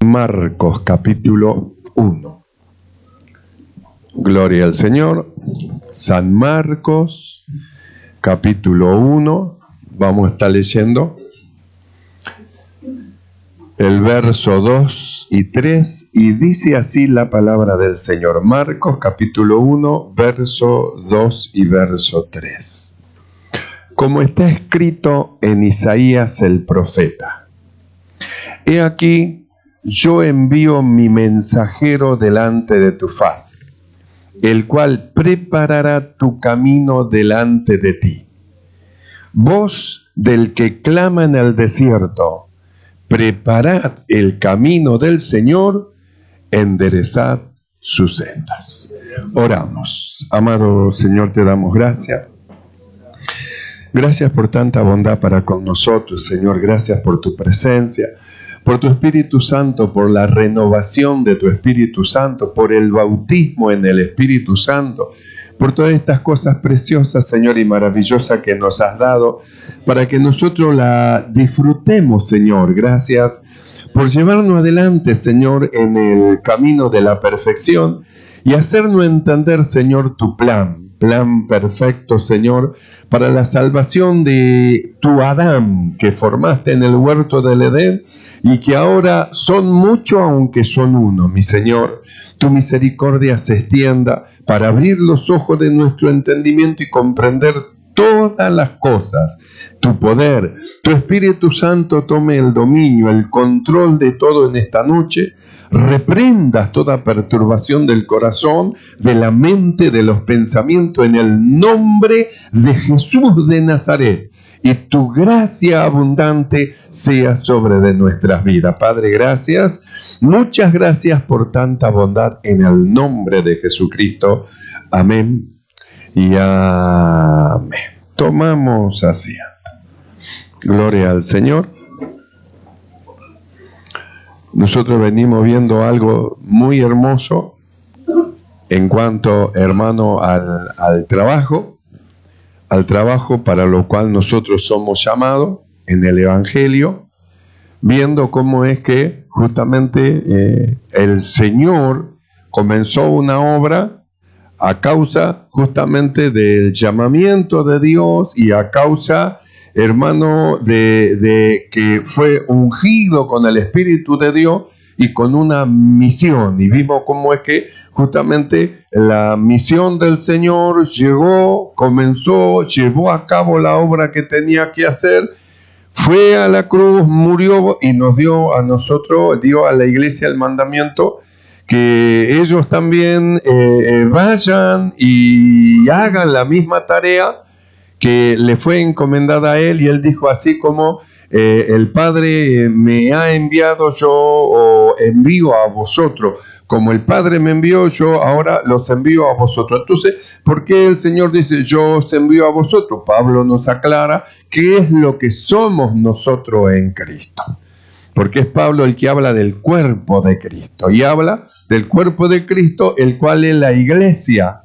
Marcos capítulo 1. Gloria al Señor. San Marcos capítulo 1. Vamos a estar leyendo el verso 2 y 3 y dice así la palabra del Señor. Marcos capítulo 1, verso 2 y verso 3. Como está escrito en Isaías el profeta: He aquí, yo envío mi mensajero delante de tu faz, el cual preparará tu camino delante de ti. Voz del que clama en el desierto: preparad el camino del Señor, enderezad sus sendas. Oramos. Amado Señor, te damos gracias. Gracias por tanta bondad para con nosotros, Señor. Gracias por tu presencia, por tu Espíritu Santo, por la renovación de tu Espíritu Santo, por el bautismo en el Espíritu Santo, por todas estas cosas preciosas, Señor, y maravillosas que nos has dado, para que nosotros la disfrutemos, Señor. Gracias por llevarnos adelante, Señor, en el camino de la perfección y hacernos entender, Señor, tu plan perfecto, Señor, para la salvación de tu Adán que formaste en el huerto del Edén y que ahora son muchos aunque son uno, mi Señor. Tu misericordia se extienda para abrir los ojos de nuestro entendimiento y comprender todas las cosas. Tu poder, tu Espíritu Santo tome el dominio, el control de todo en esta noche. Reprendas toda perturbación del corazón, de la mente, de los pensamientos, en el nombre de Jesús de Nazaret. Y tu gracia abundante sea sobre de nuestras vidas. Padre, gracias. Muchas gracias por tanta bondad en el nombre de Jesucristo. Amén y amén. Tomamos asiento. Gloria al Señor. Nosotros venimos viendo algo muy hermoso en cuanto, hermano, al trabajo para lo cual nosotros somos llamados en el Evangelio, viendo cómo es que justamente el Señor comenzó una obra a causa justamente del llamamiento de Dios y a causa, hermano, de que fue ungido con el Espíritu de Dios y con una misión. Y vimos cómo es que justamente la misión del Señor comenzó, llevó a cabo la obra que tenía que hacer, fue a la cruz, murió y nos dio a nosotros, dio a la iglesia el mandamiento que ellos también vayan y hagan la misma tarea que le fue encomendada a él, y él dijo: así como el Padre me ha enviado, yo envío a vosotros. Como el Padre me envió, yo ahora los envío a vosotros. Entonces, ¿por qué el Señor dice yo os envío a vosotros? Pablo nos aclara qué es lo que somos nosotros en Cristo. Porque es Pablo el que habla del cuerpo de Cristo. Y habla del cuerpo de Cristo, el cual es la iglesia.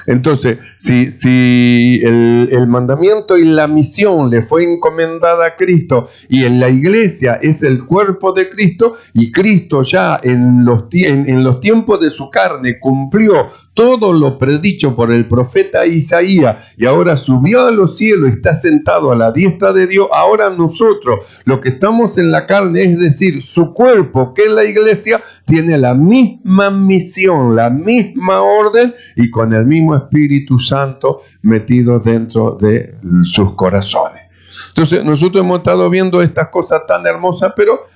Entonces, si el mandamiento y la misión le fue encomendada a Cristo y en la iglesia es el cuerpo de Cristo, y Cristo ya en los tiempos de su carne cumplió todo lo predicho por el profeta Isaías y ahora subió a los cielos y está sentado a la diestra de Dios, ahora nosotros, los que estamos en la carne, es decir, su cuerpo, que es la iglesia, tiene la misma misión, la misma orden y con el mismo Espíritu Santo metido dentro de sus corazones. Entonces nosotros hemos estado viendo estas cosas tan hermosas, pero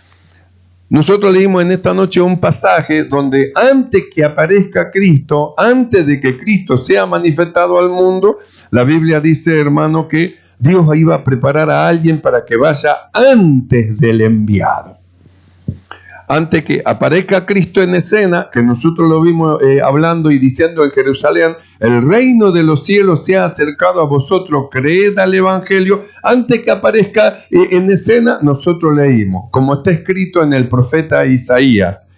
nosotros leímos en esta noche un pasaje donde antes que aparezca Cristo, antes de que Cristo sea manifestado al mundo, la Biblia dice, hermano, que Dios iba a preparar a alguien para que vaya antes del enviado. Antes que aparezca Cristo en escena, que nosotros lo vimos hablando y diciendo en Jerusalén: el reino de los cielos se ha acercado a vosotros, creed al Evangelio. Antes que aparezca en escena, nosotros leímos, como está escrito en el profeta Isaías: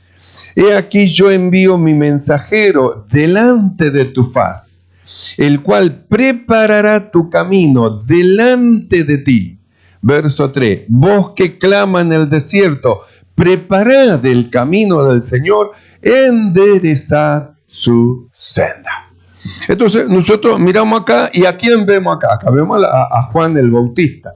he aquí yo envío mi mensajero delante de tu faz, el cual preparará tu camino delante de ti. Verso 3, voz que clama en el desierto: preparad el camino del Señor, enderezad su senda. Entonces nosotros miramos acá, ¿y a quién vemos acá? Acá vemos a Juan el Bautista.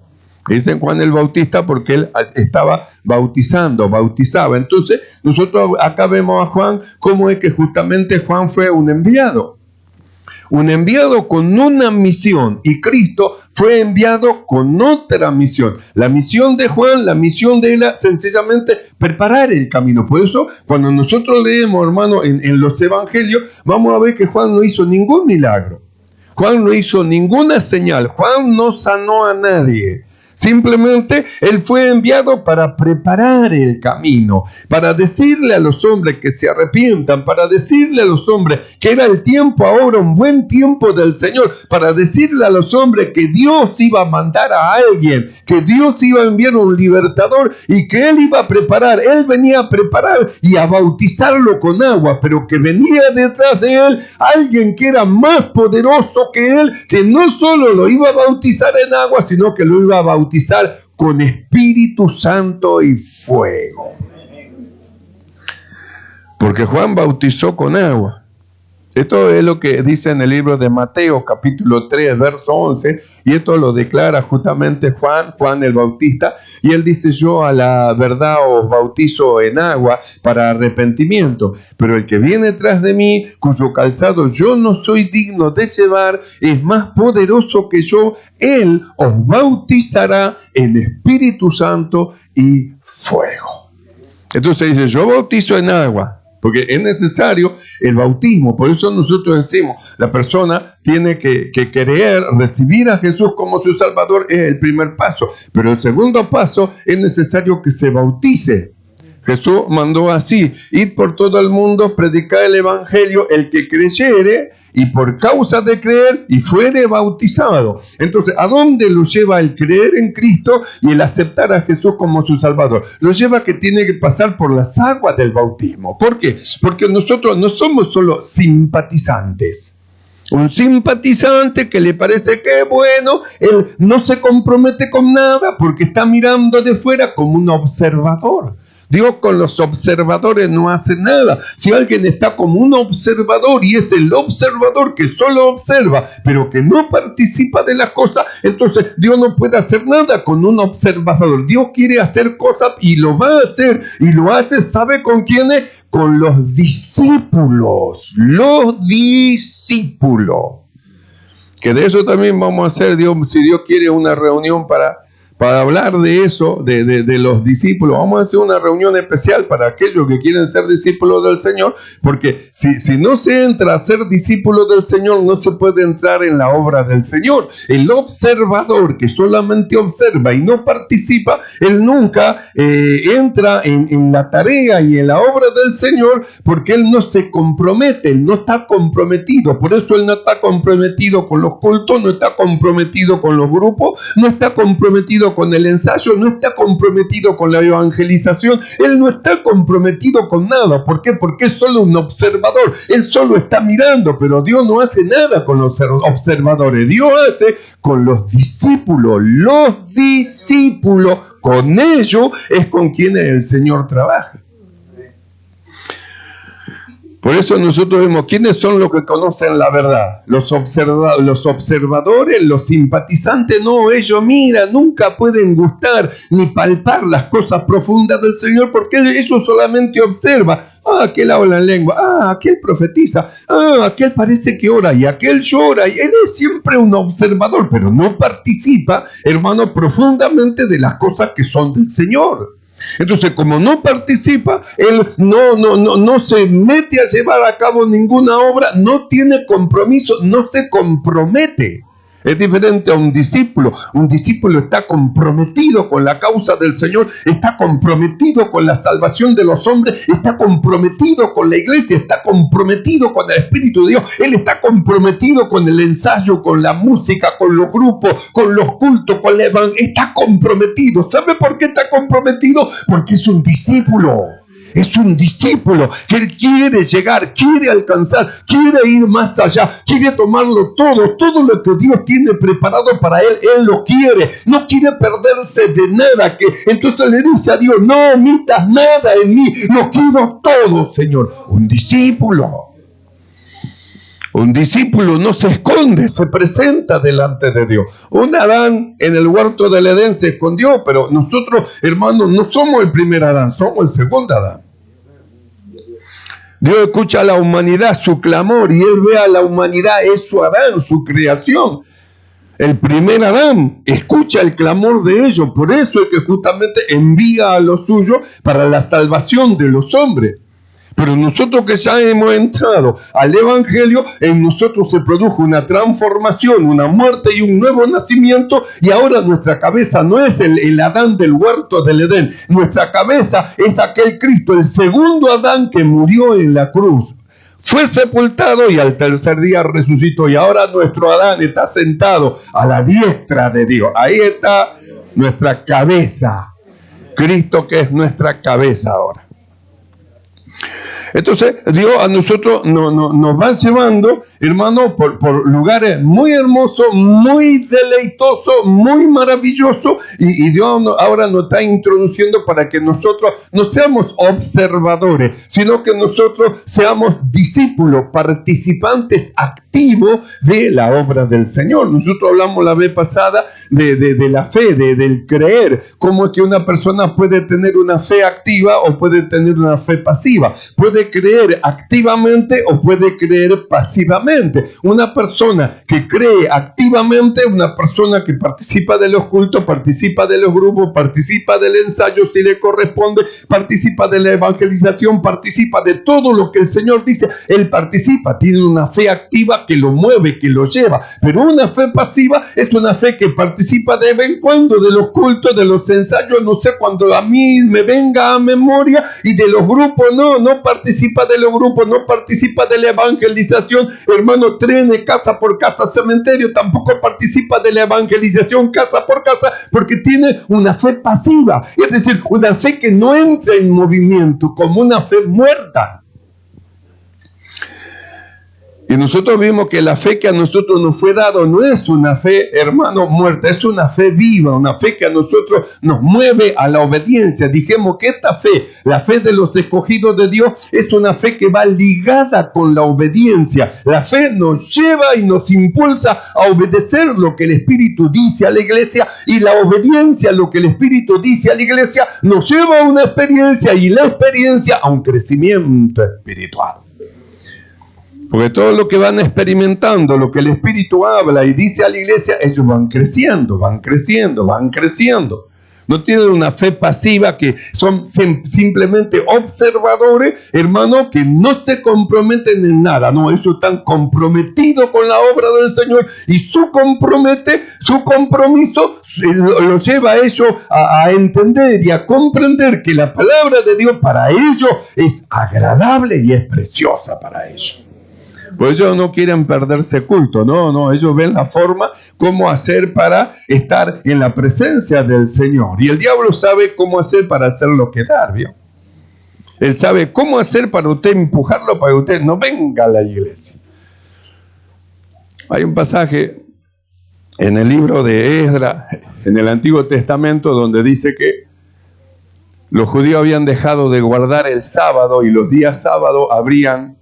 Dicen Juan el Bautista porque él estaba bautizaba. Entonces nosotros acá vemos a Juan como es que justamente Juan fue un enviado con una misión, y Cristo fue enviado con otra misión. La misión de Juan, la misión de él era sencillamente preparar el camino. Por eso, cuando nosotros leemos, hermano, en los evangelios, vamos a ver que Juan no hizo ningún milagro. Juan no hizo ninguna señal. Juan no sanó a nadie. Simplemente él fue enviado para preparar el camino, para decirle a los hombres que se arrepientan, para decirle a los hombres que era el tiempo ahora, un buen tiempo del Señor, para decirle a los hombres que Dios iba a mandar a alguien, que Dios iba a enviar un libertador y que él iba a preparar. Él venía a preparar y a bautizarlo con agua, pero que venía detrás de él alguien que era más poderoso que él, que no solo lo iba a bautizar en agua, sino que lo iba a bautizar con Espíritu Santo y fuego. Porque Juan bautizó con agua. Esto es lo que dice en el libro de Mateo, capítulo 3, verso 11, y esto lo declara justamente Juan el Bautista, y él dice: yo a la verdad os bautizo en agua para arrepentimiento, pero el que viene tras de mí, cuyo calzado yo no soy digno de llevar, es más poderoso que yo. Él os bautizará en Espíritu Santo y fuego. Entonces dice: yo bautizo en agua, porque es necesario el bautismo. Por eso nosotros decimos, la persona tiene que creer, recibir a Jesús como su Salvador, es el primer paso. Pero el segundo paso es necesario que se bautice. Jesús mandó así: id por todo el mundo, predicar el Evangelio, el que creyere, y por causa de creer, y fuere bautizado. Entonces, ¿a dónde lo lleva el creer en Cristo y el aceptar a Jesús como su Salvador? Lo lleva que tiene que pasar por las aguas del bautismo. ¿Por qué? Porque nosotros no somos solo simpatizantes. Un simpatizante que le parece que es bueno, él no se compromete con nada porque está mirando de fuera como un observador. Dios con los observadores no hace nada. Si alguien está como un observador y es el observador que solo observa, pero que no participa de las cosas, entonces Dios no puede hacer nada con un observador. Dios quiere hacer cosas y lo va a hacer, y lo hace, ¿sabe con quiénes? Con los discípulos. Los discípulos. Que de eso también vamos a hacer, Dios, si Dios quiere, una reunión para hablar de eso, de los discípulos. Vamos a hacer una reunión especial para aquellos que quieren ser discípulos del Señor, porque si no se entra a ser discípulos del Señor, no se puede entrar en la obra del Señor. El observador que solamente observa y no participa, él nunca entra en la tarea y en la obra del Señor, porque él no se compromete, él no está comprometido. Por eso él no está comprometido con los cultos, no está comprometido con los grupos, no está comprometido con el ensayo, no está comprometido con la evangelización. Él no está comprometido con nada. ¿Por qué? Porque es solo un observador. Él solo está mirando, pero Dios no hace nada con los observadores. Dios hace con los discípulos. Los discípulos, con ellos es con quienes el Señor trabaja. Por eso nosotros vemos quiénes son los que conocen la verdad. Los observadores, los simpatizantes, no, ellos miran, nunca pueden gustar ni palpar las cosas profundas del Señor, porque ellos solamente observan. Aquel habla en lengua, aquel profetiza, aquel parece que ora y aquel llora, y él es siempre un observador, pero no participa, hermano, profundamente de las cosas que son del Señor. Entonces, como no participa, él no se mete a llevar a cabo ninguna obra, no tiene compromiso, no se compromete. Es diferente a un discípulo. Un discípulo está comprometido con la causa del Señor, está comprometido con la salvación de los hombres, está comprometido con la iglesia, está comprometido con el Espíritu de Dios. Él está comprometido con el ensayo, con la música, con los grupos, con los cultos, con la evangelio. Está comprometido. ¿Sabe por qué está comprometido? Porque es un discípulo. es un discípulo que él quiere llegar, quiere alcanzar, quiere ir más allá, quiere tomarlo todo lo que Dios tiene preparado para él, él lo quiere, no quiere perderse de nada, que entonces le dice a Dios, no omitas nada en mí, lo quiero todo, Señor. Un discípulo no se esconde, se presenta delante de Dios. Un Adán en el huerto del Edén se escondió, pero nosotros, hermanos, no somos el primer Adán, somos el segundo Adán. Dios escucha a la humanidad, su clamor, y Él ve a la humanidad, es su Adán, su creación. El primer Adán escucha el clamor de ellos, por eso es que justamente envía a los suyos para la salvación de los hombres. Pero nosotros que ya hemos entrado al Evangelio, en nosotros se produjo una transformación, una muerte y un nuevo nacimiento, y ahora nuestra cabeza no es el Adán del huerto del Edén, nuestra cabeza es aquel Cristo, el segundo Adán que murió en la cruz. Fue sepultado y al tercer día resucitó, y ahora nuestro Adán está sentado a la diestra de Dios. Ahí está nuestra cabeza, Cristo que es nuestra cabeza ahora. Entonces Dios a nosotros nos va llevando, hermano, por lugares muy hermosos, muy deleitosos, muy maravillosos, y Dios ahora nos está introduciendo para que nosotros no seamos observadores, sino que nosotros seamos discípulos, participantes activos de la obra del Señor. Nosotros hablamos la vez pasada de la fe, del creer, cómo es que una persona puede tener una fe activa o puede tener una fe pasiva, puede creer activamente o puede creer pasivamente. Una persona que cree activamente, una persona que participa de los cultos, participa de los grupos, participa del ensayo si le corresponde, participa de la evangelización, participa de todo lo que el Señor dice, él participa, tiene una fe activa que lo mueve, que lo lleva. Pero una fe pasiva es una fe que participa de vez en cuando de los cultos, de los ensayos, no sé, cuando a mí me venga a memoria, y de los grupos no participa de los grupos, no participa de la evangelización, hermano, trenes casa por casa, cementerio, tampoco participa de la evangelización casa por casa, porque tiene una fe pasiva, es decir, una fe que no entra en movimiento, como una fe muerta. Y nosotros vimos que la fe que a nosotros nos fue dado no es una fe, hermano, muerta, es una fe viva, una fe que a nosotros nos mueve a la obediencia. Dijimos que esta fe, la fe de los escogidos de Dios, es una fe que va ligada con la obediencia. La fe nos lleva y nos impulsa a obedecer lo que el Espíritu dice a la iglesia, y la obediencia a lo que el Espíritu dice a la iglesia nos lleva a una experiencia, y la experiencia a un crecimiento espiritual. Porque todo lo que van experimentando, lo que el Espíritu habla y dice a la iglesia, ellos van creciendo, van creciendo, van creciendo. No tienen una fe pasiva, que son simplemente observadores, hermano, que no se comprometen en nada. No, ellos están comprometidos con la obra del Señor, y su compromiso lo lleva a ellos a entender y a comprender que la palabra de Dios para ellos es agradable y es preciosa para ellos. Pues ellos no quieren perderse culto, no, ellos ven la forma cómo hacer para estar en la presencia del Señor. Y el diablo sabe cómo hacer para hacerlo quedar, ¿vio? Él sabe cómo hacer para usted empujarlo, para que usted no venga a la iglesia. Hay un pasaje en el libro de Esdras, en el Antiguo Testamento, donde dice que los judíos habían dejado de guardar el sábado, y los días sábados abrían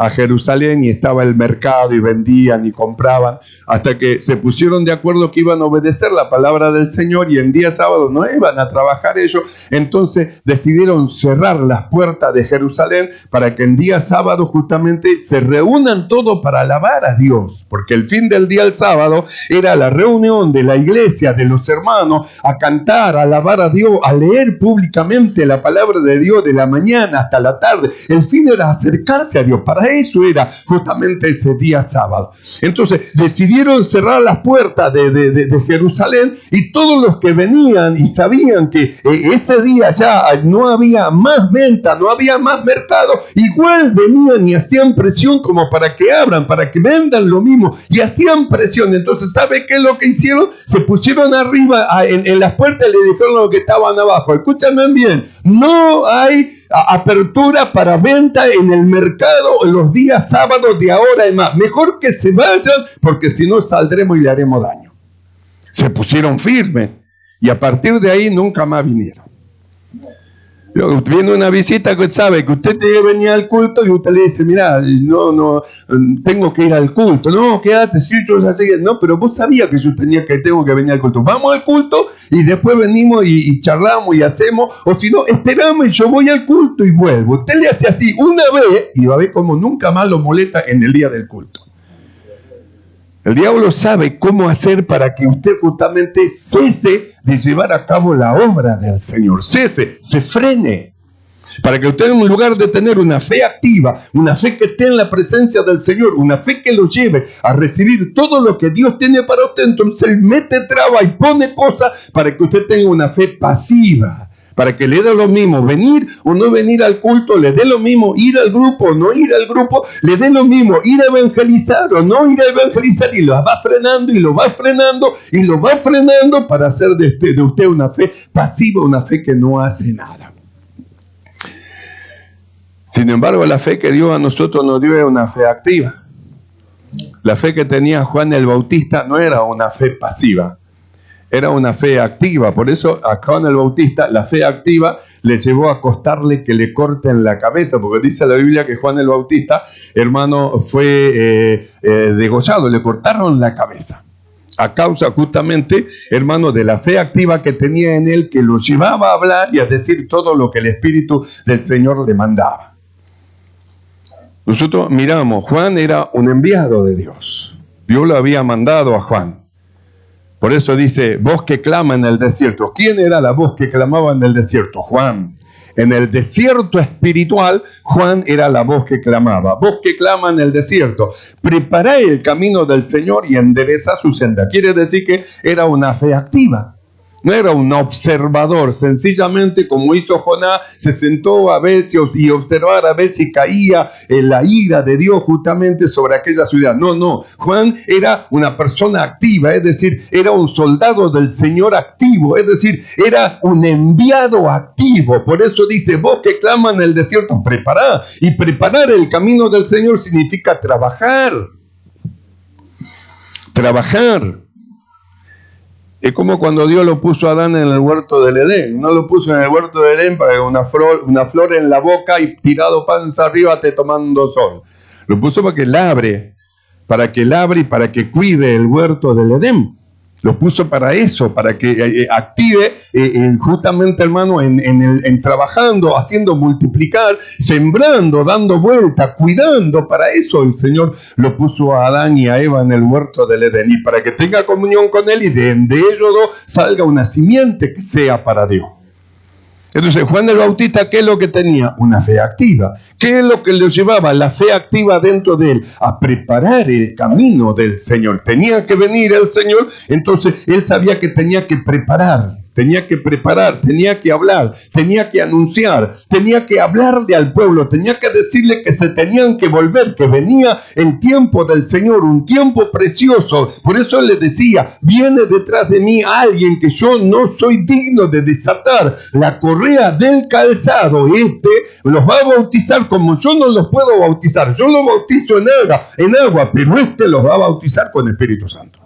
a Jerusalén y estaba el mercado y vendían y compraban, hasta que se pusieron de acuerdo que iban a obedecer la palabra del Señor, y en día sábado no iban a trabajar ellos. Entonces decidieron cerrar las puertas de Jerusalén para que en día sábado justamente se reúnan todos para alabar a Dios, porque el fin del día el sábado era la reunión de la iglesia, de los hermanos, a cantar, a alabar a Dios, a leer públicamente la palabra de Dios de la mañana hasta la tarde. El fin era acercarse a Dios. Para eso era justamente ese día sábado. Entonces decidieron cerrar las puertas de Jerusalén, y todos los que venían y sabían que ese día ya no había más venta, no había más mercado, igual venían y hacían presión como para que abran, para que vendan lo mismo, y hacían presión. Entonces, ¿sabe qué es lo que hicieron? Se pusieron arriba en las puertas y le dijeron a los que estaban abajo: escúchame bien, no hay apertura para venta en el mercado en los días sábados de ahora en más. Mejor que se vayan, porque si no saldremos y le haremos daño. Se pusieron firmes y a partir de ahí nunca más vinieron. Viene una visita que sabe que usted tiene que venir al culto y usted le dice, mira, no, tengo que ir al culto. No, quédate, si yo ya sé. No, pero vos sabías que yo tengo que venir al culto. Vamos al culto y después venimos y charlamos y hacemos. O si no, esperamos y yo voy al culto y vuelvo. Usted le hace así una vez y va a ver cómo nunca más lo molesta en el día del culto. El diablo sabe cómo hacer para que usted justamente cese de llevar a cabo la obra del Señor. Se frene. Para que usted, en lugar de tener una fe activa, una fe que esté en la presencia del Señor, una fe que lo lleve a recibir todo lo que Dios tiene para usted, entonces Él mete traba y pone cosas para que usted tenga una fe pasiva. Para que le dé lo mismo venir o no venir al culto, le dé lo mismo ir al grupo o no ir al grupo, le dé lo mismo ir a evangelizar o no ir a evangelizar, y lo va frenando y lo va frenando y lo va frenando para hacer de usted una fe pasiva, una fe que no hace nada. Sin embargo, la fe que Dios a nosotros nos dio es una fe activa. La fe que tenía Juan el Bautista no era una fe pasiva, era una fe activa. Por eso a Juan el Bautista la fe activa le llevó a costarle que le corten la cabeza, porque dice la Biblia que Juan el Bautista, hermano, fue degollado, le cortaron la cabeza. A causa justamente, hermano, de la fe activa que tenía en él, que lo llevaba a hablar y a decir todo lo que el Espíritu del Señor le mandaba. Nosotros miramos, Juan era un enviado de Dios. Dios lo había mandado a Juan. Por eso dice, voz que clama en el desierto. ¿Quién era la voz que clamaba en el desierto? Juan. En el desierto espiritual, Juan era la voz que clamaba. Voz que clama en el desierto. Prepará el camino del Señor y endereza su senda. Quiere decir que era una fe activa. No era un observador, sencillamente como hizo Jonás, se sentó a ver y observar a ver si caía la ira de Dios justamente sobre aquella ciudad. No, Juan era una persona activa, es decir, era un soldado del Señor activo, es decir, era un enviado activo. Por eso dice, vos que clama en el desierto, prepará. Y preparar el camino del Señor significa trabajar. Trabajar. Es como cuando Dios lo puso a Adán en el huerto del Edén. No lo puso en el huerto del Edén para una flor en la boca y tirado panza arriba te tomando sol. Lo puso para que labre y para que cuide el huerto del Edén. Lo puso para eso, para que active justamente, hermano, en trabajando, haciendo multiplicar, sembrando, dando vuelta, cuidando. Para eso el Señor lo puso a Adán y a Eva en el huerto del Edén, y para que tenga comunión con Él y de ellos dos salga una simiente que sea para Dios. Entonces, Juan el Bautista, ¿qué es lo que tenía? Una fe activa. ¿Qué es lo que le llevaba la fe activa dentro de él? A preparar el camino del Señor. Tenía que venir el Señor, entonces él sabía que tenía que preparar, tenía que hablar, tenía que anunciar, tenía que hablarle al pueblo, tenía que decirle que se tenían que volver, que venía el tiempo del Señor, un tiempo precioso. Por eso él le decía, viene detrás de mí alguien que yo no soy digno de desatar la correa del calzado. Los va a bautizar como yo no los puedo bautizar. Yo los bautizo en agua, pero los va a bautizar con el Espíritu Santo.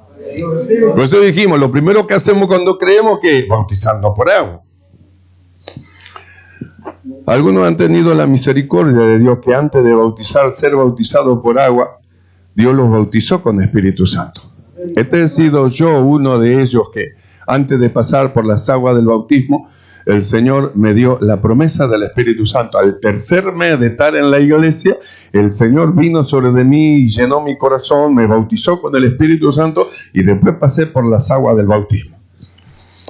Por eso dijimos, lo primero que hacemos cuando creemos que es bautizarnos por agua. Algunos han tenido la misericordia de Dios que antes de ser bautizado por agua, Dios los bautizó con Espíritu Santo. He sido yo uno de ellos que antes de pasar por las aguas del bautismo, el Señor me dio la promesa del Espíritu Santo. Al tercer mes de estar en la iglesia, el Señor vino sobre de mí y llenó mi corazón, me bautizó con el Espíritu Santo y después pasé por las aguas del bautismo.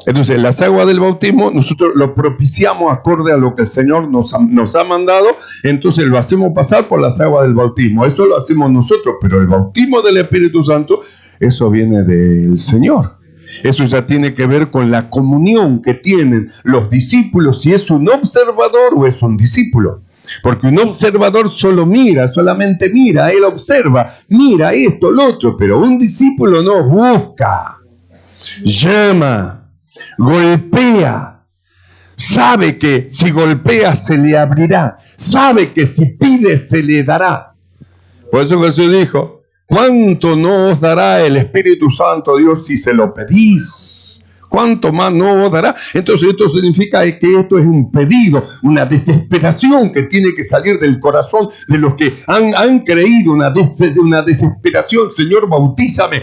Entonces, las aguas del bautismo nosotros lo propiciamos acorde a lo que el Señor nos ha mandado, entonces lo hacemos pasar por las aguas del bautismo. Eso lo hacemos nosotros, pero el bautismo del Espíritu Santo, eso viene del Señor. Eso ya tiene que ver con la comunión que tienen los discípulos, si es un observador o es un discípulo. Porque un observador solamente mira, él observa, mira esto, lo otro, pero un discípulo no busca, llama, golpea, Sabe que si golpea se le abrirá. Sabe que si pide se le dará. Por eso Jesús dijo, ¿cuánto no os dará el Espíritu Santo, Dios, si se lo pedís? ¿Cuánto más no os dará? Entonces esto significa que esto es un pedido, una desesperación que tiene que salir del corazón de los que han creído, una desesperación. Señor, bautízame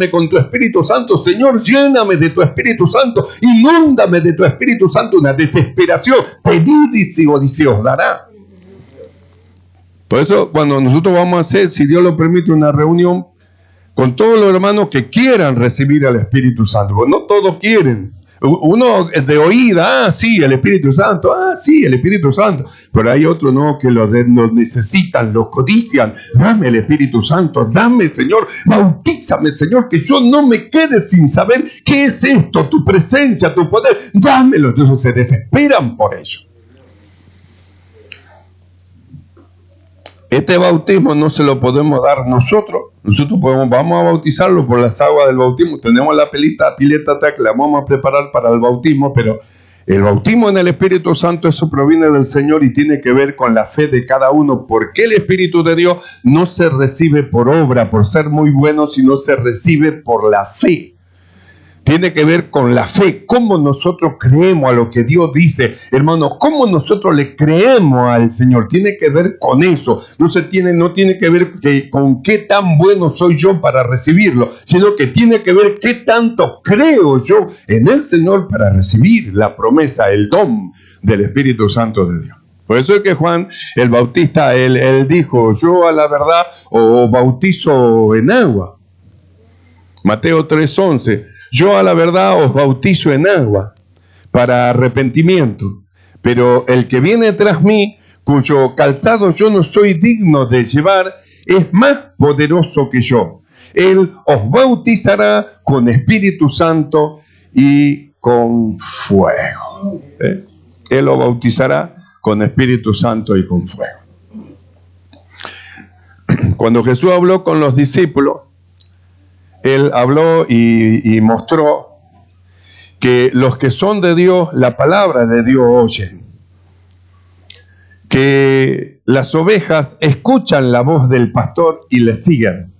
con tu Espíritu Santo. Señor, lléname de tu Espíritu Santo, inúndame de tu Espíritu Santo. Una desesperación. Pedid y se os dará. Por eso, cuando nosotros vamos a hacer, si Dios lo permite, una reunión con todos los hermanos que quieran recibir al Espíritu Santo, porque no todos quieren. Uno de oída, sí, el Espíritu Santo, sí, el Espíritu Santo. Pero hay otros no, que lo necesitan, lo codician. Dame el Espíritu Santo, dame, Señor, bautízame, Señor, que yo no me quede sin saber qué es esto, tu presencia, tu poder. Dámelo. Entonces se desesperan por ello. Este bautismo no se lo podemos dar nosotros. Nosotros vamos a bautizarlo por las aguas del bautismo. Tenemos la pileta atrás que la vamos a preparar para el bautismo, pero el bautismo en el Espíritu Santo, eso proviene del Señor y tiene que ver con la fe de cada uno, porque el Espíritu de Dios no se recibe por obra, por ser muy bueno, sino se recibe por la fe. Tiene que ver con la fe, cómo nosotros creemos a lo que Dios dice, hermano, cómo nosotros le creemos al Señor. Tiene que ver con eso. No tiene que ver con qué tan bueno soy yo para recibirlo, sino que tiene que ver qué tanto creo yo en el Señor para recibir la promesa, el don del Espíritu Santo de Dios. Por eso es que Juan el Bautista, él dijo, yo a la verdad os bautizo en agua. Mateo 3:11. Yo a la verdad os bautizo en agua para arrepentimiento, pero el que viene tras mí, cuyo calzado yo no soy digno de llevar, es más poderoso que yo. Él os bautizará con Espíritu Santo y con fuego. Él os bautizará con Espíritu Santo y con fuego. Cuando Jesús habló con los discípulos, Él habló y mostró que los que son de Dios, la palabra de Dios oyen. Que las ovejas escuchan la voz del pastor y le siguen.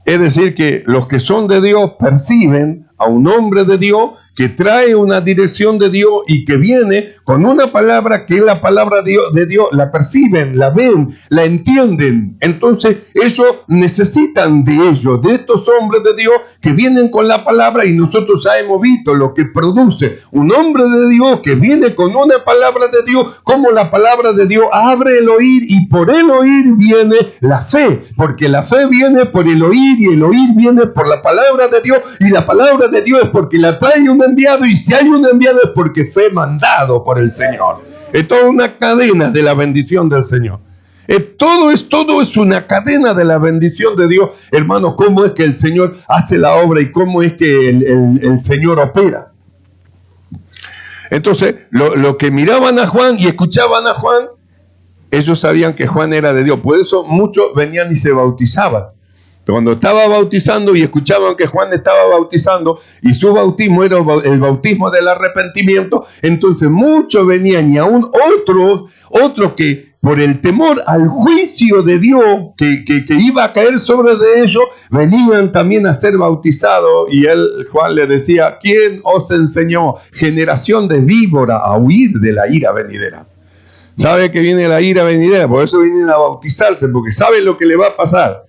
Es decir, que los que son de Dios perciben a un hombre de Dios que trae una dirección de Dios y que viene con una palabra que es la palabra de Dios, la perciben, la ven, la entienden. Entonces ellos necesitan de ellos, de estos hombres de Dios que vienen con la palabra, y nosotros ya hemos visto lo que produce un hombre de Dios que viene con una palabra de Dios, como la palabra de Dios abre el oír, y por el oír viene la fe, porque la fe viene por el oír y el oír viene por la palabra de Dios, y la palabra de Dios es porque la trae un enviado, y si hay un enviado es porque fue mandado por el Señor. Es toda una cadena de la bendición del Señor. Todo es una cadena de la bendición de Dios. Hermano, cómo es que el Señor hace la obra y cómo es que el Señor opera. Entonces, lo que miraban a Juan y escuchaban a Juan, ellos sabían que Juan era de Dios. Por eso muchos venían y se bautizaban. Cuando estaba bautizando y escuchaban que Juan estaba bautizando y su bautismo era el bautismo del arrepentimiento, entonces muchos venían, y aún otros que por el temor al juicio de Dios que iba a caer sobre de ellos, venían también a ser bautizados. Y Juan le decía, ¿quién os enseñó, generación de víbora, a huir de la ira venidera? Sabe que viene la ira venidera, por eso vienen a bautizarse, porque saben lo que le va a pasar.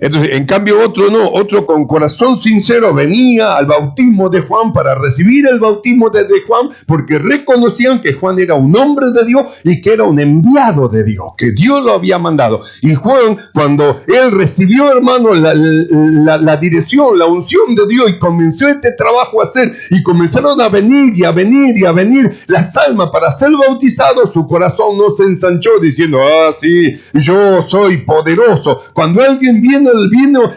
Entonces, en cambio, otro con corazón sincero venía al bautismo de Juan para recibir el bautismo de Juan, porque reconocían que Juan era un hombre de Dios y que era un enviado de Dios, que Dios lo había mandado. Y Juan, cuando él recibió, hermano, la dirección, la unción de Dios, y comenzó este trabajo a hacer, y comenzaron a venir y a venir las almas para ser bautizados, su corazón no se ensanchó diciendo, sí, yo soy poderoso. Cuando alguien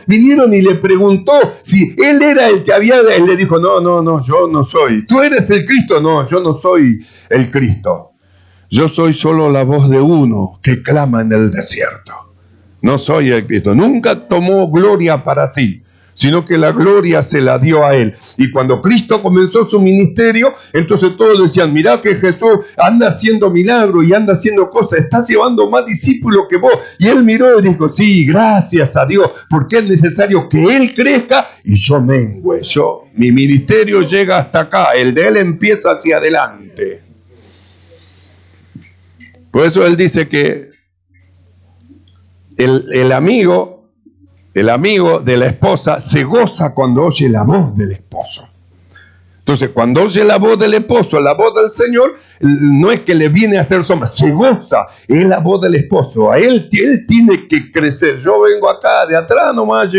vinieron y le preguntó si él era el que había, él le dijo, no, yo no soy. ¿Tú eres el Cristo? No, yo no soy el Cristo. Yo soy solo la voz de uno que clama en el desierto. No soy el Cristo. Nunca tomó gloria para sí. sino que la gloria se la dio a él. Y cuando Cristo comenzó su ministerio, entonces todos decían, mirá que Jesús anda haciendo milagros y anda haciendo cosas, está llevando más discípulos que vos. Y él miró y dijo, sí, gracias a Dios, porque es necesario que él crezca y yo mengüe. Mi ministerio llega hasta acá, el de él empieza hacia adelante. Por eso él dice que el amigo de la esposa se goza cuando oye la voz del esposo. Entonces, cuando oye la voz del esposo, la voz del Señor, no es que le viene a hacer sombra, se goza, es la voz del esposo. A él tiene que crecer. Yo vengo acá de atrás nomás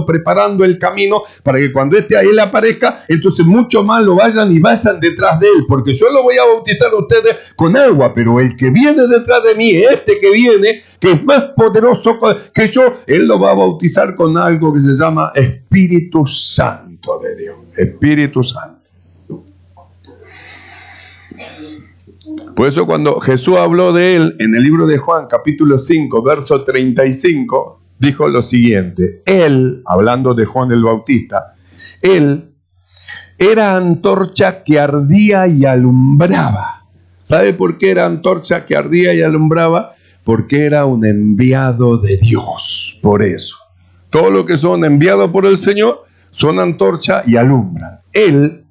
preparando el camino para que cuando él aparezca, entonces mucho más lo vayan detrás de él, porque yo lo voy a bautizar a ustedes con agua, pero el que viene detrás de mí, que viene, que es más poderoso que yo, él lo va a bautizar con algo que se llama Espíritu Santo de Dios. Espíritu Santo. Por eso cuando Jesús habló de él en el libro de Juan, capítulo 5, verso 35, dijo lo siguiente. Él, hablando de Juan el Bautista, él era antorcha que ardía y alumbraba. ¿Sabe por qué era antorcha que ardía y alumbraba? Porque era un enviado de Dios. Por eso. Todos los que son enviados por el Señor son antorcha y alumbran. Él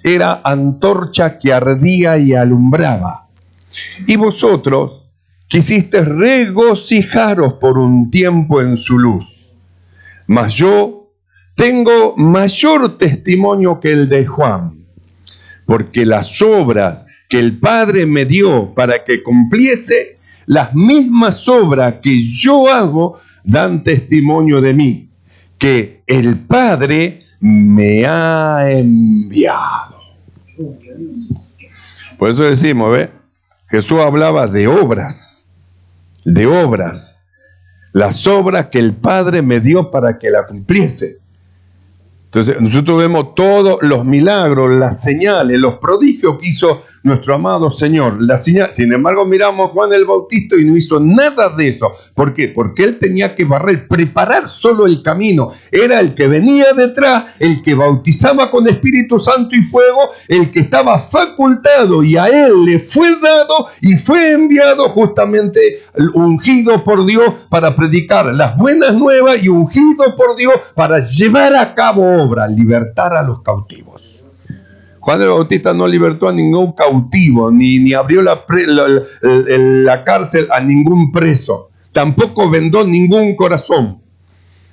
era antorcha que ardía y alumbraba. Y vosotros quisisteis regocijaros por un tiempo en su luz. Mas yo tengo mayor testimonio que el de Juan, porque las obras que el Padre me dio para que cumpliese, las mismas obras que yo hago, dan testimonio de mí, que el Padre me ha enviado. Por eso decimos, ¿ve? Jesús hablaba de obras, las obras que el Padre me dio para que la cumpliese. Entonces nosotros vemos todos los milagros, las señales, los prodigios que hizo nuestro amado Señor. Sin embargo, miramos a Juan el Bautista y no hizo nada de eso. ¿Por qué? Porque él tenía que preparar solo el camino. Era el que venía detrás, el que bautizaba con Espíritu Santo y fuego, el que estaba facultado, y a él le fue dado y fue enviado justamente ungido por Dios para predicar las buenas nuevas y ungido por Dios para llevar a cabo obra, libertar a los cautivos. Juan el Bautista no libertó a ningún cautivo, ni abrió la cárcel a ningún preso, tampoco vendó ningún corazón,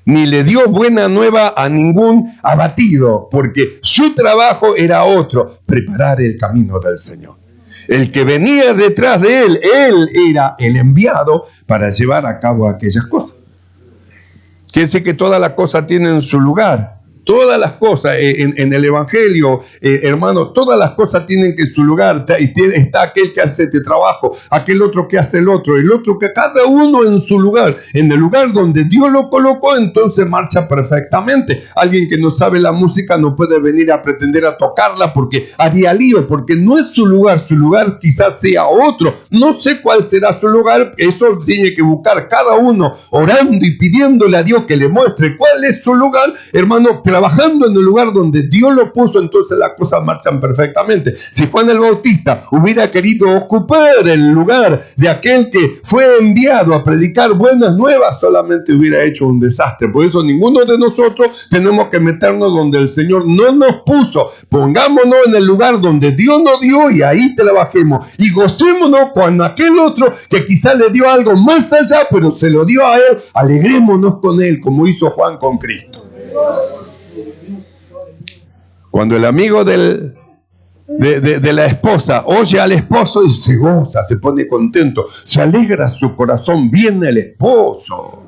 ni le dio buena nueva a ningún abatido, porque su trabajo era otro, preparar el camino del Señor. El que venía detrás de él era el enviado para llevar a cabo aquellas cosas. Quiere decir que todas las cosas tienen su lugar. Todas las cosas en el Evangelio, hermano, todas las cosas tienen que su lugar. Está aquel que hace este trabajo, aquel otro que hace el otro que cada uno en su lugar. En el lugar donde Dios lo colocó, entonces marcha perfectamente. Alguien que no sabe la música no puede venir a pretender a tocarla porque haría lío, porque no es su lugar quizás sea otro. No sé cuál será su lugar, eso tiene que buscar cada uno orando y pidiéndole a Dios que le muestre cuál es su lugar, hermano. Trabajando en el lugar donde Dios lo puso, entonces las cosas marchan perfectamente. Si Juan el Bautista hubiera querido ocupar el lugar de aquel que fue enviado a predicar buenas nuevas, solamente hubiera hecho un desastre. Por eso ninguno de nosotros tenemos que meternos donde el Señor no nos puso. Pongámonos en el lugar donde Dios nos dio y ahí trabajemos. Y gocémonos con aquel otro que quizás le dio algo más allá, pero se lo dio a él. Alegrémonos con él, como hizo Juan con Cristo. Cuando el amigo de la esposa oye al esposo y se goza, se pone contento, se alegra su corazón, viene el esposo.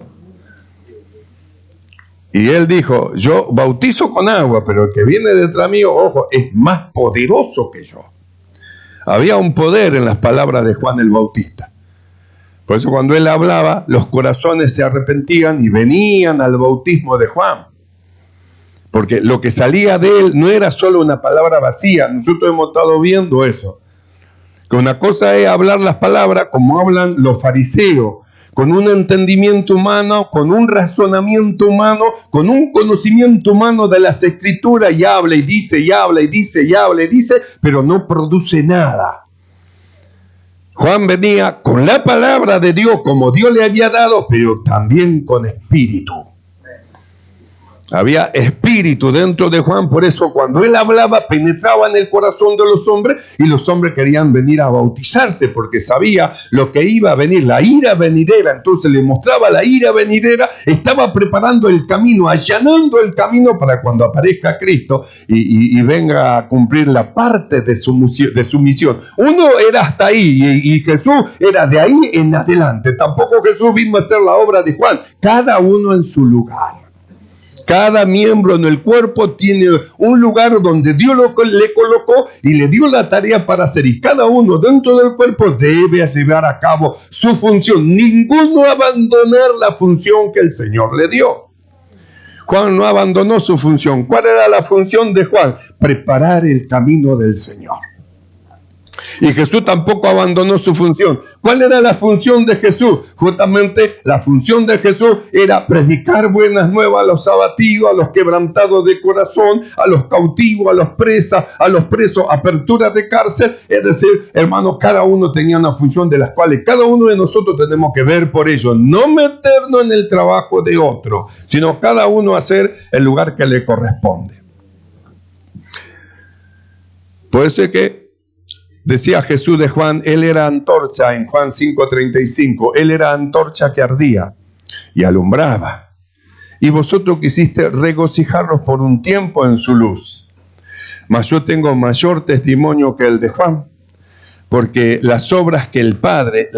Y él dijo, yo bautizo con agua, pero el que viene detrás mío, ojo, es más poderoso que yo. Había un poder en las palabras de Juan el Bautista. Por eso cuando él hablaba, los corazones se arrepentían y venían al bautismo de Juan. Porque lo que salía de él no era solo una palabra vacía. Nosotros hemos estado viendo eso. Que una cosa es hablar las palabras como hablan los fariseos, con un entendimiento humano, con un razonamiento humano, con un conocimiento humano de las Escrituras, y habla y dice, y habla y dice, y habla y dice, pero no produce nada. Juan venía con la palabra de Dios como Dios le había dado, pero también con espíritu. Había espíritu dentro de Juan, por eso cuando él hablaba penetraba en el corazón de los hombres y los hombres querían venir a bautizarse porque sabía lo que iba a venir, la ira venidera. Entonces le mostraba la ira venidera, estaba preparando el camino, allanando el camino para cuando aparezca Cristo y venga a cumplir la parte de su misión. Uno era hasta ahí y Jesús era de ahí en adelante. Tampoco Jesús vino a hacer la obra de Juan, cada uno en su lugar. Cada miembro en el cuerpo tiene un lugar donde Dios le colocó y le dio la tarea para hacer. Y cada uno dentro del cuerpo debe llevar a cabo su función. Ninguno abandonar la función que el Señor le dio. Juan no abandonó su función. ¿Cuál era la función de Juan? Preparar el camino del Señor. Y Jesús tampoco abandonó su función. ¿Cuál era la función de Jesús? Justamente la función de Jesús era predicar buenas nuevas a los abatidos, a los quebrantados de corazón, a los cautivos, a los presos, apertura de cárcel. Es decir, hermanos, cada uno tenía una función de las cuales cada uno de nosotros tenemos que ver por ello. No meternos en el trabajo de otro, sino cada uno hacer el lugar que le corresponde. Por eso es que decía Jesús de Juan, él era antorcha en Juan 5:35, él era antorcha que ardía y alumbraba. Y vosotros quisiste regocijaros por un tiempo en su luz. Mas yo tengo mayor testimonio que el de Juan, porque las obras que el Padre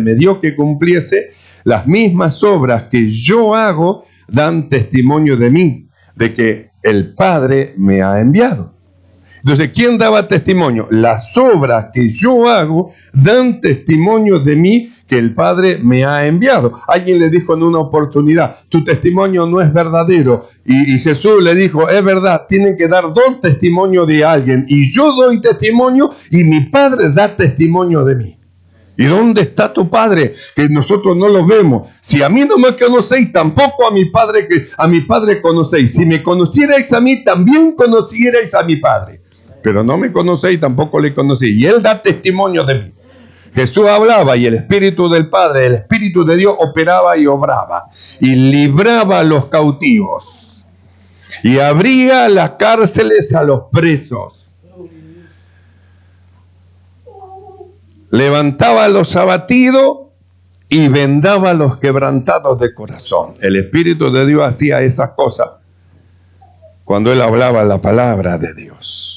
me dio que cumpliese, las mismas obras que yo hago, dan testimonio de mí, de que el Padre me ha enviado. Entonces, ¿quién daba testimonio? Las obras que yo hago dan testimonio de mí que el Padre me ha enviado. Alguien le dijo en una oportunidad, tu testimonio no es verdadero. Y Jesús le dijo, es verdad, tienen que dar dos testimonios de alguien. Y yo doy testimonio y mi Padre da testimonio de mí. ¿Y dónde está tu Padre? Que nosotros no lo vemos. Si a mí no me conocéis, tampoco a mi Padre conocéis. Si me conocierais a mí, también conocierais a mi Padre. Pero no me conocéis, tampoco le conocí. Y Él da testimonio de mí. Jesús hablaba y el Espíritu del Padre, el Espíritu de Dios operaba y obraba. Y libraba a los cautivos. Y abría las cárceles a los presos. Levantaba a los abatidos y vendaba a los quebrantados de corazón. El Espíritu de Dios hacía esas cosas cuando Él hablaba la palabra de Dios.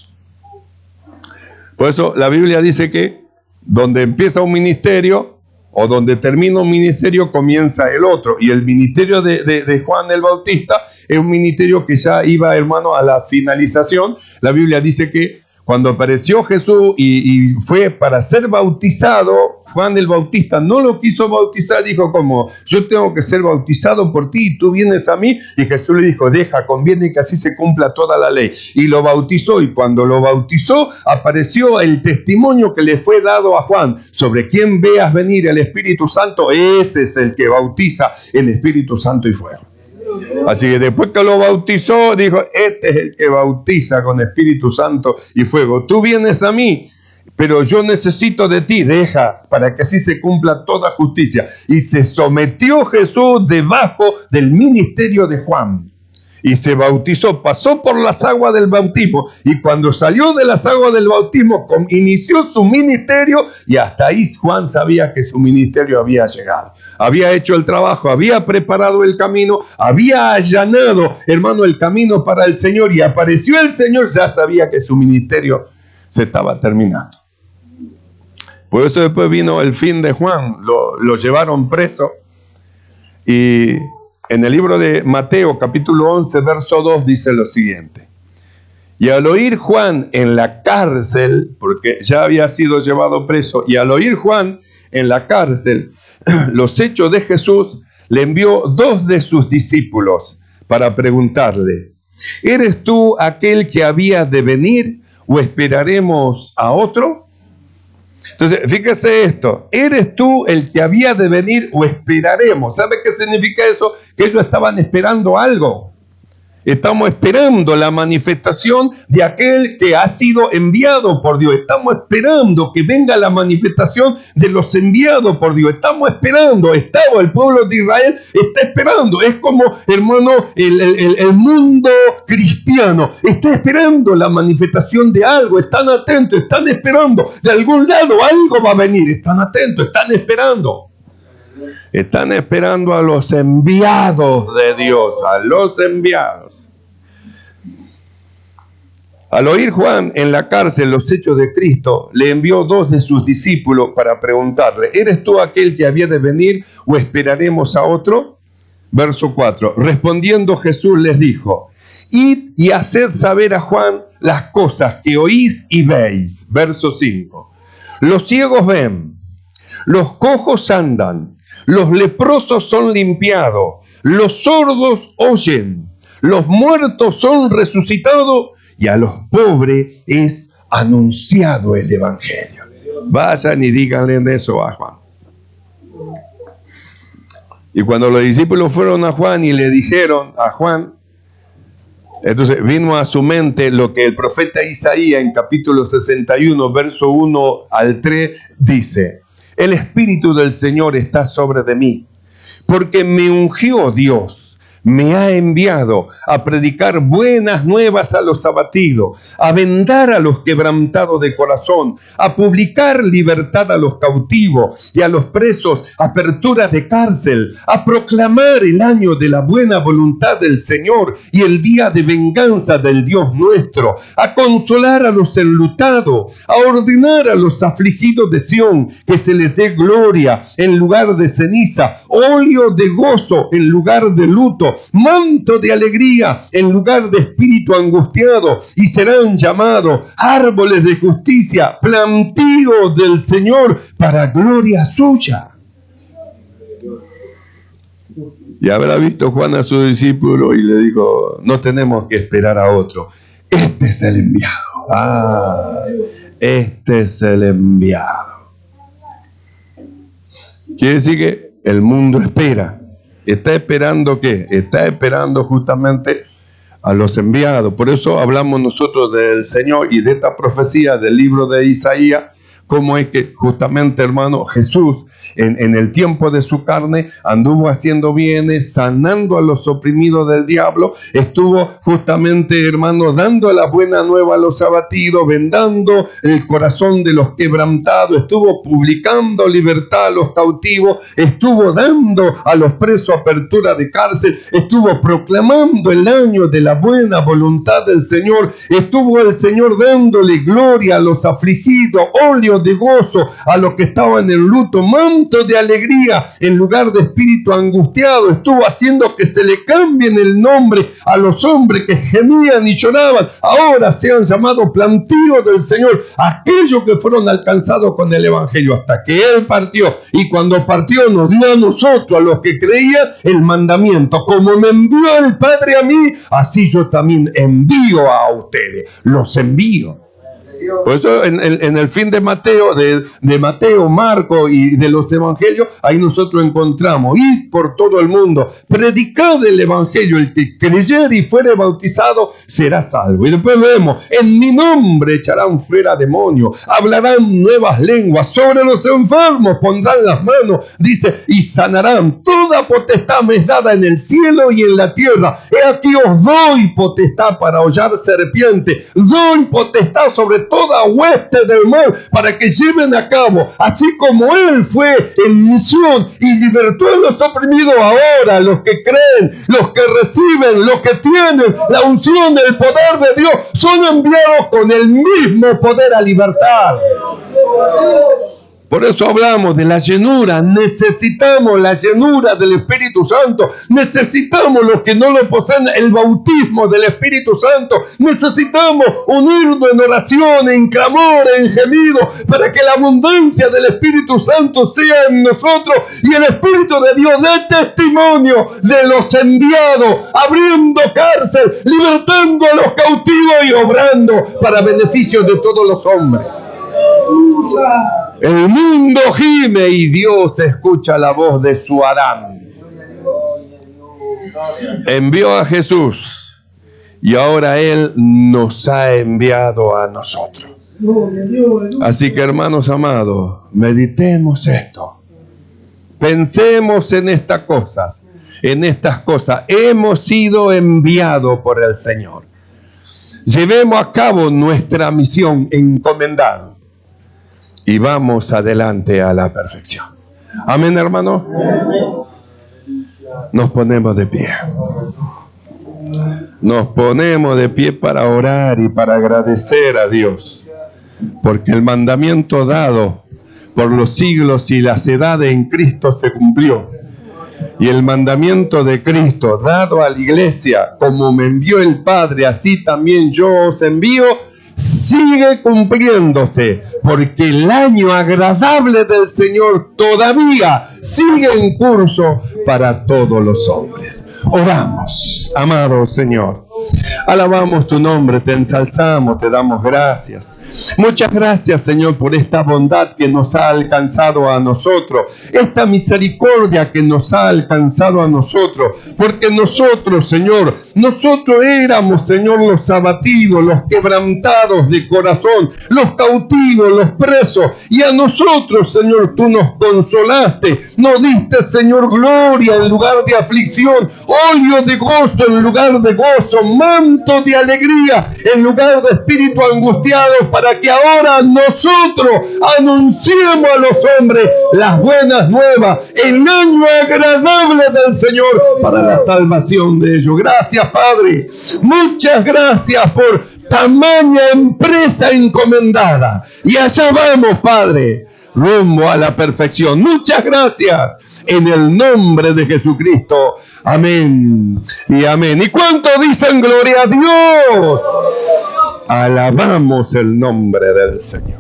Por eso la Biblia dice que donde empieza un ministerio o donde termina un ministerio comienza el otro. Y el ministerio de Juan el Bautista es un ministerio que ya iba, hermano, a la finalización. La Biblia dice que cuando apareció Jesús y fue para ser bautizado, Juan el Bautista no lo quiso bautizar, dijo como, yo tengo que ser bautizado por ti y tú vienes a mí. Y Jesús le dijo, conviene que así se cumpla toda la ley. Y lo bautizó, y cuando lo bautizó, apareció el testimonio que le fue dado a Juan, sobre quien veas venir el Espíritu Santo, ese es el que bautiza en Espíritu Santo y fuego. Así que después que lo bautizó, dijo, este es el que bautiza con Espíritu Santo y fuego. Tú vienes a mí, pero yo necesito de ti, para que así se cumpla toda justicia. Y se sometió Jesús debajo del ministerio de Juan. Y se bautizó, pasó por las aguas del bautismo. Y cuando salió de las aguas del bautismo, inició su ministerio. Y hasta ahí Juan sabía que su ministerio había llegado. Había hecho el trabajo, había preparado el camino, había allanado, hermano, el camino para el Señor. Y apareció el Señor, ya sabía que su ministerio se estaba terminando. Por eso después vino el fin de Juan. Lo llevaron preso. Y en el libro de Mateo, capítulo 11, verso 2, dice lo siguiente. Y al oír Juan en la cárcel, porque ya había sido llevado preso, y al oír Juan en la cárcel los hechos de Jesús, le envió 2 de sus discípulos para preguntarle, ¿eres tú aquel que había de venir o esperaremos a otro? Entonces, fíjese esto, ¿eres tú el que había de venir o esperaremos? ¿Sabe qué significa eso? Que ellos estaban esperando algo. Estamos esperando la manifestación de aquel que ha sido enviado por Dios. Estamos esperando que venga la manifestación de los enviados por Dios. Estamos esperando, el pueblo de Israel está esperando. Es como, hermano, el mundo cristiano está esperando la manifestación de algo. Están atentos, están esperando. De algún lado algo va a venir. Están atentos, están esperando. Están esperando a los enviados de Dios, a los enviados. Al oír Juan en la cárcel los hechos de Cristo, le envió 2 de sus discípulos para preguntarle, ¿eres tú aquel que había de venir o esperaremos a otro? Verso 4, respondiendo Jesús les dijo, id y haced saber a Juan las cosas que oís y veis. Verso 5, los ciegos ven, los cojos andan, los leprosos son limpiados, los sordos oyen, los muertos son resucitados y a los pobres es anunciado el evangelio. Vayan y díganle eso a Juan. Y cuando los discípulos fueron a Juan y le dijeron a Juan, entonces vino a su mente lo que el profeta Isaías en capítulo 61, verso 1 al 3 dice, el Espíritu del Señor está sobre de mí, porque me ungió Dios. Me ha enviado a predicar buenas nuevas a los abatidos, a vendar a los quebrantados de corazón, a publicar libertad a los cautivos y a los presos apertura de cárcel, a proclamar el año de la buena voluntad del Señor y el día de venganza del Dios nuestro, a consolar a los enlutados, a ordenar a los afligidos de Sión que se les dé gloria en lugar de ceniza, óleo de gozo en lugar de luto, manto de alegría en lugar de espíritu angustiado, y serán llamados árboles de justicia, plantíos del Señor para gloria suya. Y habrá visto Juan a su discípulo y le dijo, no tenemos que esperar a otro, este es el enviado. Este es el enviado. Quiere decir que el mundo espera. ¿Está esperando qué? Está esperando justamente a los enviados. Por eso hablamos nosotros del Señor y de esta profecía del libro de Isaías, cómo es que justamente, hermano, Jesús en el tiempo de su carne anduvo haciendo bienes, sanando a los oprimidos del diablo, estuvo justamente, hermano, dando la buena nueva a los abatidos, vendando el corazón de los quebrantados, estuvo publicando libertad a los cautivos, estuvo dando a los presos apertura de cárcel, estuvo proclamando el año de la buena voluntad del Señor, estuvo el Señor dándole gloria a los afligidos, óleo de gozo a los que estaban en luto, manto de alegría en lugar de espíritu angustiado, estuvo haciendo que se le cambien el nombre a los hombres que gemían y lloraban, ahora sean llamados plantíos del Señor, aquellos que fueron alcanzados con el evangelio, hasta que Él partió, y cuando partió nos dio a nosotros, a los que creían, el mandamiento, como me envió el Padre a mí, así yo también envío a ustedes, los envío. Por eso en el fin de Mateo, de Mateo, Marco y de los evangelios, ahí nosotros encontramos, id por todo el mundo, predicad el evangelio, el que creyere y fuere bautizado será salvo. Y después vemos, en mi nombre echarán fuera demonios, hablarán nuevas lenguas, sobre los enfermos pondrán las manos, dice, y sanarán. Toda potestad me es dada en el cielo y en la tierra. He aquí os doy potestad para hollar serpientes, doy potestad sobre toda hueste del mal, para que lleven a cabo, así como Él fue en misión y libertó a los oprimidos, ahora los que creen, los que reciben, los que tienen la unción del poder de Dios, son enviados con el mismo poder a libertar. Por eso hablamos de la llenura, necesitamos la llenura del Espíritu Santo, necesitamos los que no lo poseen, el bautismo del Espíritu Santo, necesitamos unirnos en oración, en clamor, en gemido, para que la abundancia del Espíritu Santo sea en nosotros y el Espíritu de Dios dé testimonio de los enviados, abriendo cárcel, libertando a los cautivos y obrando para beneficio de todos los hombres. El mundo gime y Dios escucha la voz de su Adán. Envió a Jesús y ahora Él nos ha enviado a nosotros. Así que, hermanos amados, meditemos esto. Pensemos en estas cosas. Hemos sido enviados por el Señor. Llevemos a cabo nuestra misión encomendada y vamos adelante a la perfección. Amén, hermano. Nos ponemos de pie. Nos ponemos de pie para orar y para agradecer a Dios, porque el mandamiento dado por los siglos y las edades en Cristo se cumplió. Y el mandamiento de Cristo dado a la iglesia, como me envió el Padre, así también yo os envío, sigue cumpliéndose, porque el año agradable del Señor todavía sigue en curso para todos los hombres. Oramos, amado Señor. Alabamos tu nombre, te ensalzamos, te damos gracias. Muchas gracias, Señor, por esta bondad que nos ha alcanzado a nosotros, esta misericordia que nos ha alcanzado a nosotros, porque nosotros, Señor, éramos, Señor, los abatidos, los quebrantados de corazón, los cautivos, los presos, y a nosotros, Señor, tú nos consolaste, nos diste, Señor, gloria en lugar de aflicción, óleo de gozo en lugar de gozo, manto de alegría en lugar de espíritu angustiado, para que ahora nosotros anunciemos a los hombres las buenas nuevas, el año agradable del Señor para la salvación de ellos. Gracias, Padre. Muchas gracias por tamaña empresa encomendada. Y allá vamos, Padre, rumbo a la perfección. Muchas gracias. En el nombre de Jesucristo. Amén y amén. ¿Y cuánto dicen gloria a Dios? Alabamos el nombre del Señor.